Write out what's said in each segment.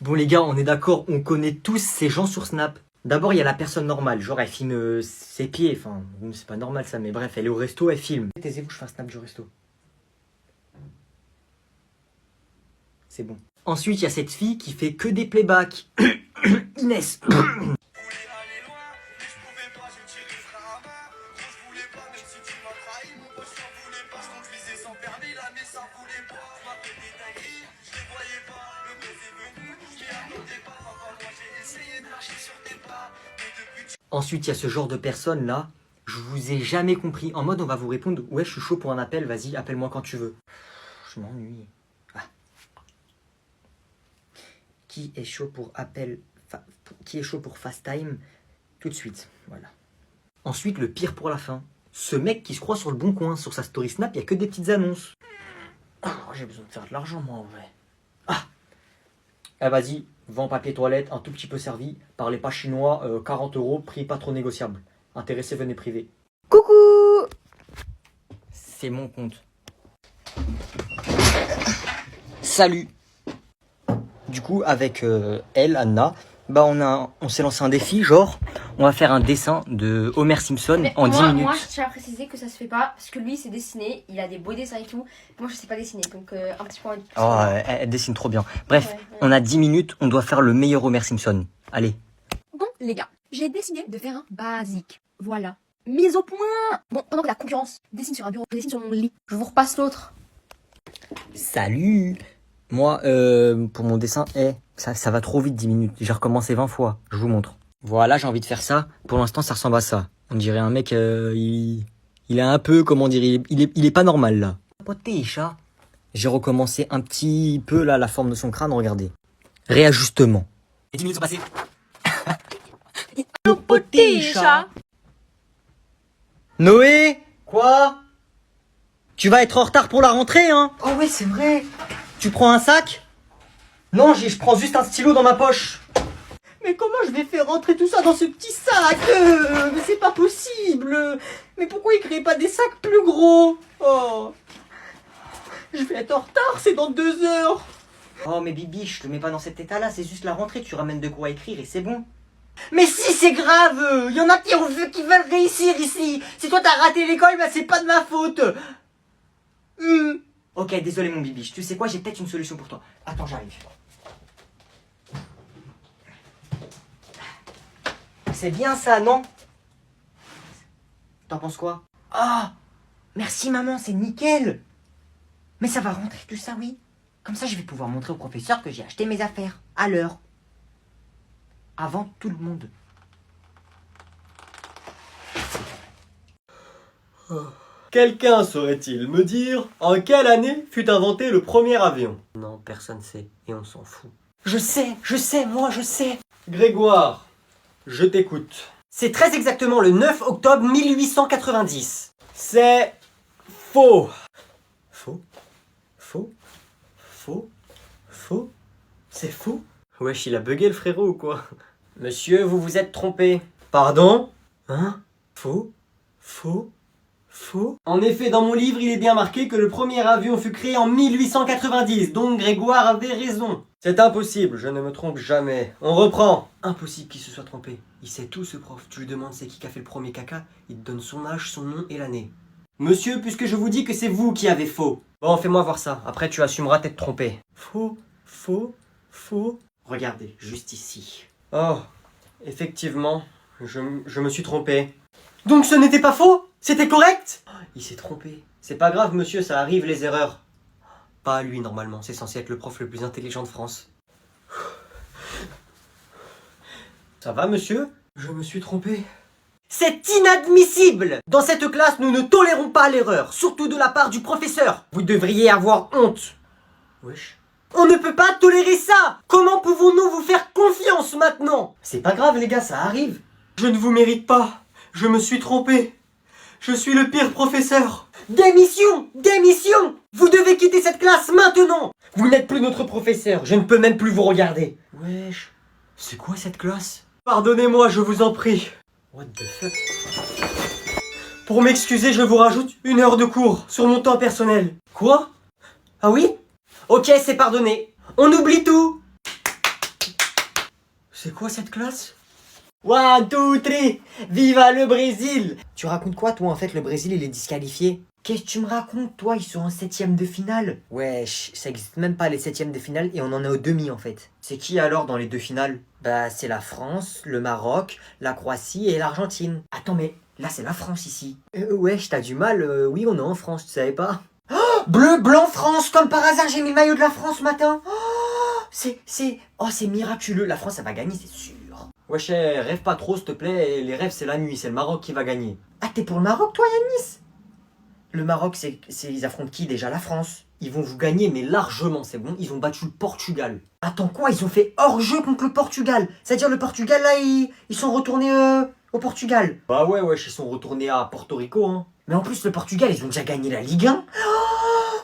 Bon les gars, on est d'accord, on connaît tous ces gens sur Snap. D'abord, il y a la personne normale, genre elle filme ses pieds, enfin, c'est pas normal ça, mais bref, elle est au resto, elle filme. Taisez-vous, je fais un snap du resto. C'est bon. Ensuite, il y a cette fille qui fait que des playbacks. Inès. Ensuite, il y a ce genre de personnes là, je vous ai jamais compris. En mode, on va vous répondre, ouais, je suis chaud pour un appel, vas-y, appelle-moi quand tu veux. Je m'ennuie. Ah. Qui est chaud pour appel, qui est chaud pour FaceTime? Tout de suite, voilà. Ensuite, le pire pour la fin. Ce mec qui se croit sur le bon coin, sur sa story Snap, il n'y a que des petites annonces. Oh, j'ai besoin de faire de l'argent, moi, en vrai. Ah, vas-y, vends papier toilette, un tout petit peu servi. Parlez pas chinois, 40 €, prix pas trop négociable. Intéressé, venez privé. Coucou! C'est mon compte. Salut! Du coup, avec elle, Anna, bah on s'est lancé un défi, genre, on va faire un dessin de Homer Simpson Mais en 10 minutes. Moi, je tiens à préciser que ça se fait pas, parce que lui, c'est dessiné, il a des beaux dessins et tout. Moi, je sais pas dessiner, donc un petit point. Oh, elle dessine trop bien. Bref, Ouais. on a 10 minutes, on doit faire le meilleur Homer Simpson. Allez. Bon, les gars, j'ai décidé de faire un basique. Voilà. Mise au point. Bon, pendant que la concurrence dessine sur un bureau, je dessine sur mon lit. Je vous repasse l'autre. Salut! Moi, pour mon dessin, ça va trop vite 10 minutes. J'ai recommencé 20 fois. Je vous montre. Voilà, j'ai envie de faire ça. Pour l'instant, ça ressemble à ça. On dirait un mec, il est un peu, comment dire, il est pas normal, là. Poté, chat. J'ai recommencé un petit peu, là, la forme de son crâne, regardez. Réajustement. Et 10 minutes sont passées. Poté, chat. Noé? Quoi? Tu vas être en retard pour la rentrée, hein? Oh ouais, c'est vrai. Tu prends un sac? Non, je prends juste un stylo dans ma poche. Mais comment je vais faire rentrer tout ça dans ce petit sac? Mais c'est pas possible. Mais pourquoi ils créent pas des sacs plus gros? Oh. Je vais être en retard, c'est dans 2 heures. Oh mais Bibi, je te mets pas dans cet état-là, c'est juste la rentrée, tu ramènes de quoi écrire et c'est bon. Mais si, c'est grave. Il y en a qui veulent réussir ici. Si toi t'as raté l'école, bah c'est pas de ma faute. Ok, désolé mon Bibi, tu sais quoi, j'ai peut-être une solution pour toi. Attends, j'arrive. C'est bien ça, non? T'en penses quoi? Ah, merci maman, c'est nickel. Mais ça va rentrer tout ça, oui. Comme ça, je vais pouvoir montrer au professeur que j'ai acheté mes affaires à l'heure. Avant tout le monde. Quelqu'un saurait-il me dire en quelle année fut inventé le premier avion? Non, personne sait, et on s'en fout. Je sais, moi je sais. Grégoire, je t'écoute. C'est très exactement le 9 octobre 1890. C'est faux. Faux? Faux? Faux? Faux? C'est faux? Wesh, il a bugué le frérot ou quoi? Monsieur, vous vous êtes trompé. Pardon? Hein? Faux? Faux? Faux? En effet, dans mon livre, il est bien marqué que le premier avion fut créé en 1890, donc Grégoire avait raison. C'est impossible, je ne me trompe jamais. On reprend. Impossible qu'il se soit trompé. Il sait tout ce prof. Tu lui demandes c'est qui a fait le premier caca, il te donne son âge, son nom et l'année. Monsieur, puisque je vous dis que c'est vous qui avez faux. Bon, fais-moi voir ça. Après, tu assumeras t'être trompé. Faux? Faux? Faux? Regardez, juste ici. Oh, effectivement, je me suis trompé. Donc ce n'était pas faux? C'était correct? Il s'est trompé. C'est pas grave, monsieur, ça arrive les erreurs. Pas à lui, normalement. C'est censé être le prof le plus intelligent de France. Ça va, monsieur? Je me suis trompé. C'est inadmissible! Dans cette classe, nous ne tolérons pas l'erreur, surtout de la part du professeur. Vous devriez avoir honte. Wesh. On ne peut pas tolérer ça! Comment pouvons-nous vous faire confiance maintenant? C'est pas grave, les gars, ça arrive. Je ne vous mérite pas. Je me suis trompé. Je suis le pire professeur. Démission! Démission! Vous devez quitter cette classe maintenant! Vous n'êtes plus notre professeur, je ne peux même plus vous regarder. Wesh. C'est quoi cette classe? Pardonnez-moi, je vous en prie. What the fuck? Pour m'excuser, je vous rajoute 1 heure de cours sur mon temps personnel. Quoi? Ah oui? Ok, c'est pardonné. On oublie tout! C'est quoi cette classe? 1, 2, 3, viva le Brésil! Tu racontes quoi, toi? En fait, le Brésil, il est disqualifié. Qu'est-ce que tu me racontes, toi? Ils sont en 7ème de finale. Wesh, ça existe même pas les 7ème de finale et on en est au demi, en fait. C'est qui alors dans les 2 finales? Bah, c'est la France, le Maroc, la Croatie et l'Argentine. Attends, mais là, c'est la France, ici. Wesh, t'as du mal. Oui, on est en France, tu savais pas? Oh, bleu, blanc, France! Comme par hasard, j'ai mis le maillot de la France ce matin. Oh, c'est miraculeux. La France, ça va gagner, c'est sûr. Wesh, rêve pas trop, s'il te plaît. Les rêves, c'est la nuit. C'est le Maroc qui va gagner. Ah, t'es pour le Maroc, toi, Yanis? Le Maroc, ils affrontent qui déjà? La France. Ils vont vous gagner, mais largement, c'est bon. Ils ont battu le Portugal. Attends, quoi? Ils ont fait hors-jeu contre le Portugal. C'est-à-dire, le Portugal, là, ils sont retournés au Portugal. Bah ouais, wesh, ils sont retournés à Porto Rico, hein. Mais en plus, le Portugal, ils ont déjà gagné la Ligue 1. Oh,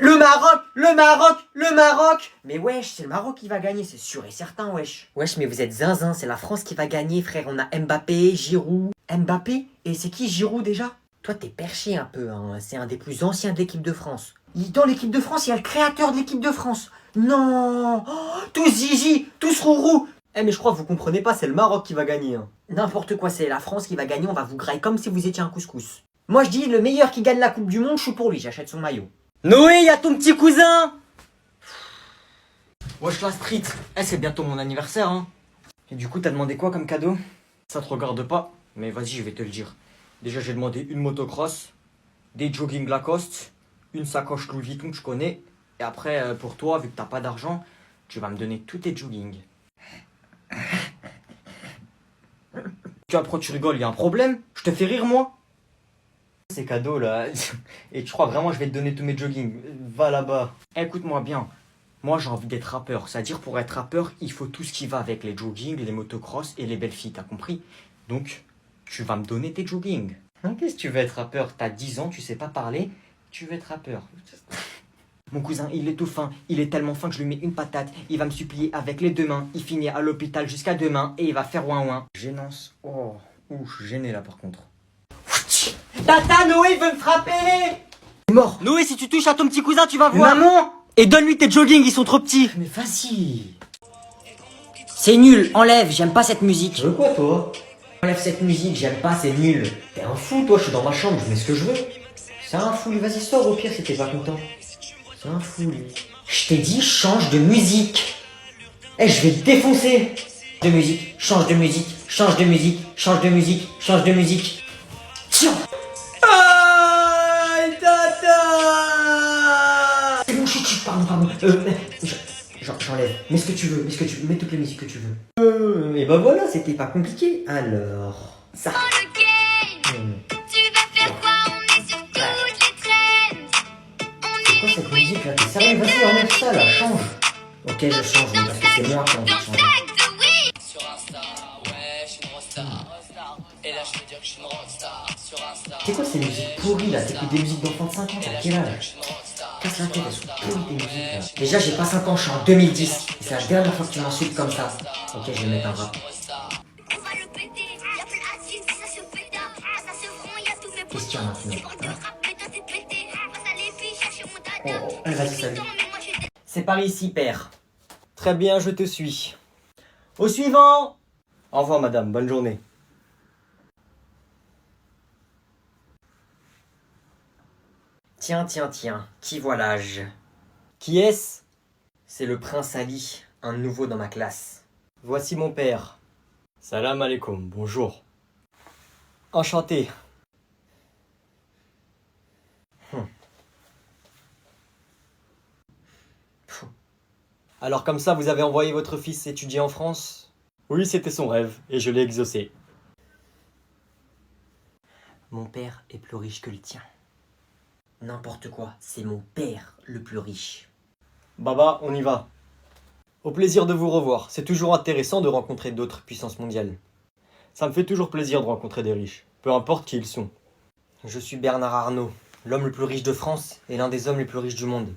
le Maroc, le Maroc, le Maroc. Mais wesh, c'est le Maroc qui va gagner, c'est sûr et certain, wesh. Wesh, mais vous êtes zinzin, c'est la France qui va gagner, frère. On a Mbappé, Giroud. Mbappé? Et c'est qui Giroud déjà? Toi, t'es perché un peu, hein. C'est un des plus anciens de l'équipe de France. Dans l'équipe de France, il y a le créateur de l'équipe de France. Non, oh, tous Gigi, tous Rourou. Eh mais je crois que vous comprenez pas, c'est le Maroc qui va gagner, hein. N'importe quoi, c'est la France qui va gagner, on va vous grailler comme si vous étiez un couscous. Moi, je dis, le meilleur qui gagne la Coupe du Monde, je suis pour lui, j'achète son maillot. Noé, y a ton petit cousin! Wesh la street, c'est bientôt mon anniversaire, hein. Et du coup, t'as demandé quoi comme cadeau? Ça te regarde pas, mais vas-y, je vais te le dire. Déjà, j'ai demandé une motocross, des jogging Lacoste, une sacoche Louis Vuitton que je connais. Et après, pour toi, vu que t'as pas d'argent, tu vas me donner tous tes jogging. Tu vois, pourquoi tu rigoles? Y a un problème? Je te fais rire, moi? Ces cadeaux là. Et tu crois vraiment que je vais te donner tous mes jogging? Va là-bas. Écoute-moi bien. Moi, j'ai envie d'être rappeur. C'est-à-dire, pour être rappeur, il faut tout ce qui va avec les jogging, les motocross et les belles filles, t'as compris? Donc, tu vas me donner tes jogging. Hein, qu'est-ce que tu veux être rappeur? T'as 10 ans, tu sais pas parler, tu veux être rappeur. Mon cousin, il est tout fin, il est tellement fin que je lui mets une patate, il va me supplier avec les 2 mains, il finit à l'hôpital jusqu'à demain et il va faire ouin ouin. Gênance. Oh, je suis gêné là par contre. Tata, Noé veut me frapper. Mort. Noé, si tu touches à ton petit cousin, tu vas voir. Maman. Et donne-lui tes jogging, ils sont trop petits. Mais vas-y. C'est nul, enlève, j'aime pas cette musique. Tu veux quoi toi? Enlève cette musique, j'aime pas, c'est nul. T'es un fou toi, je suis dans ma chambre, je mets ce que je veux. C'est un fou, lui, vas-y, sors au pire si t'es pas content. C'est un fou, lui. Je t'ai dit, change de musique. Eh, je vais te défoncer. De musique, change de musique, change de musique, change de musique, change de musique. Tiens. Aïe, tata. C'est bon, chut, pardon. J'enlève. Mets ce que tu veux, mets toutes les musiques que tu veux. Et bah voilà, C'était pas compliqué. Alors, ça. C'est quoi cette musique là? T'es sérieux? Vas-y, enlève ça là, change. Ok, je change, mais parce que c'est moi qui ai envie de changer. C'est quoi ces musiques pourries là? T'écoutes des musiques d'enfants de 5 ans, t'as quel âge? Casse la tête, elles sont pourries tes musiques là. Déjà, j'ai pas 5 ans, je suis en 2010. Et c'est la dernière fois que tu m'insultes comme ça. Ok, je vais mettre un rap. Qu'est-ce qu'il y a maintenant? Oh, vas-y, salut. c'est par ici, père. Très bien, je te suis. Au suivant. Au revoir, madame, bonne journée. Tiens, qui voilà-je? Qui est-ce? C'est le prince Ali, un nouveau dans ma classe. Voici mon père. Salam alaikum, bonjour. Enchanté. Alors comme ça, vous avez envoyé votre fils étudier en France? Oui, c'était son rêve, et je l'ai exaucé. Mon père est plus riche que le tien. N'importe quoi, c'est mon père le plus riche. Baba, on y va. Au plaisir de vous revoir. C'est toujours intéressant de rencontrer d'autres puissances mondiales. Ça me fait toujours plaisir de rencontrer des riches, peu importe qui ils sont. Je suis Bernard Arnault, l'homme le plus riche de France et l'un des hommes les plus riches du monde.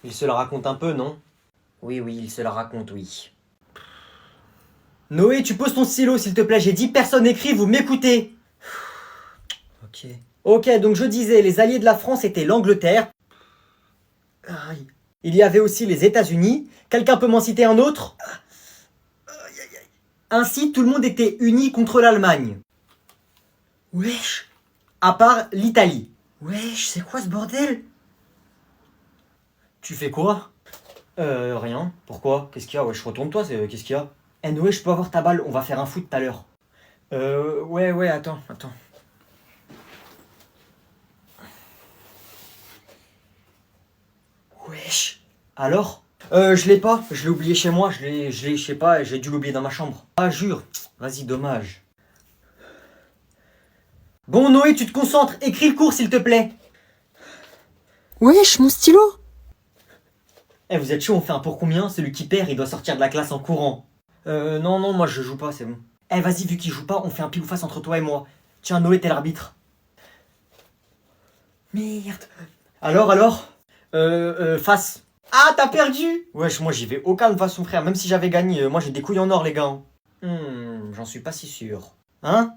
Il se la raconte un peu, non? Oui, il se la raconte, oui. Noé, tu poses ton stylo, s'il te plaît. J'ai dit personne n'écrit, vous m'écoutez. Ok. Ok, donc je disais, les alliés de la France étaient l'Angleterre. Aïe. Il y avait aussi les États-Unis. Quelqu'un peut m'en citer un autre? Ainsi, tout le monde était uni contre l'Allemagne. Wesh. À part l'Italie. Wesh, c'est quoi ce bordel? Tu fais quoi? Rien. Pourquoi? Qu'est-ce qu'il y a? Wesh, retourne-toi, qu'est-ce qu'il y a? Eh Noé, je peux avoir ta balle, on va faire un foot tout à l'heure. Ouais, attends. Wesh. Alors? Je l'ai pas, je l'ai oublié chez moi, je sais pas, j'ai dû l'oublier dans ma chambre. Ah, jure. Vas-y, dommage. Bon, Noé, tu te concentres, écris le cours, s'il te plaît. Wesh, mon stylo. Eh, vous êtes chaud, on fait un pour combien? Celui qui perd, il doit sortir de la classe en courant. Non, moi je joue pas, c'est bon. Eh, vas-y, vu qu'il joue pas, on fait un pile ou face entre toi et moi. Tiens, Noé, t'es l'arbitre. Merde. Alors? Face. Ah, t'as perdu! Wesh, moi j'y vais aucun de façon, frère. Même si j'avais gagné, moi j'ai des couilles en or, les gars. J'en suis pas si sûr. Hein?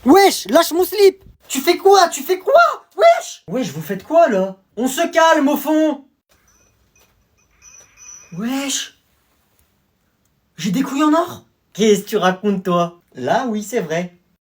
Wesh, lâche mon slip. Tu fais quoi? Wesh! Wesh, vous faites quoi, là? On se calme, au fond! Wesh. J'ai des couilles en or. Qu'est-ce que tu racontes, toi? Là, oui, c'est vrai.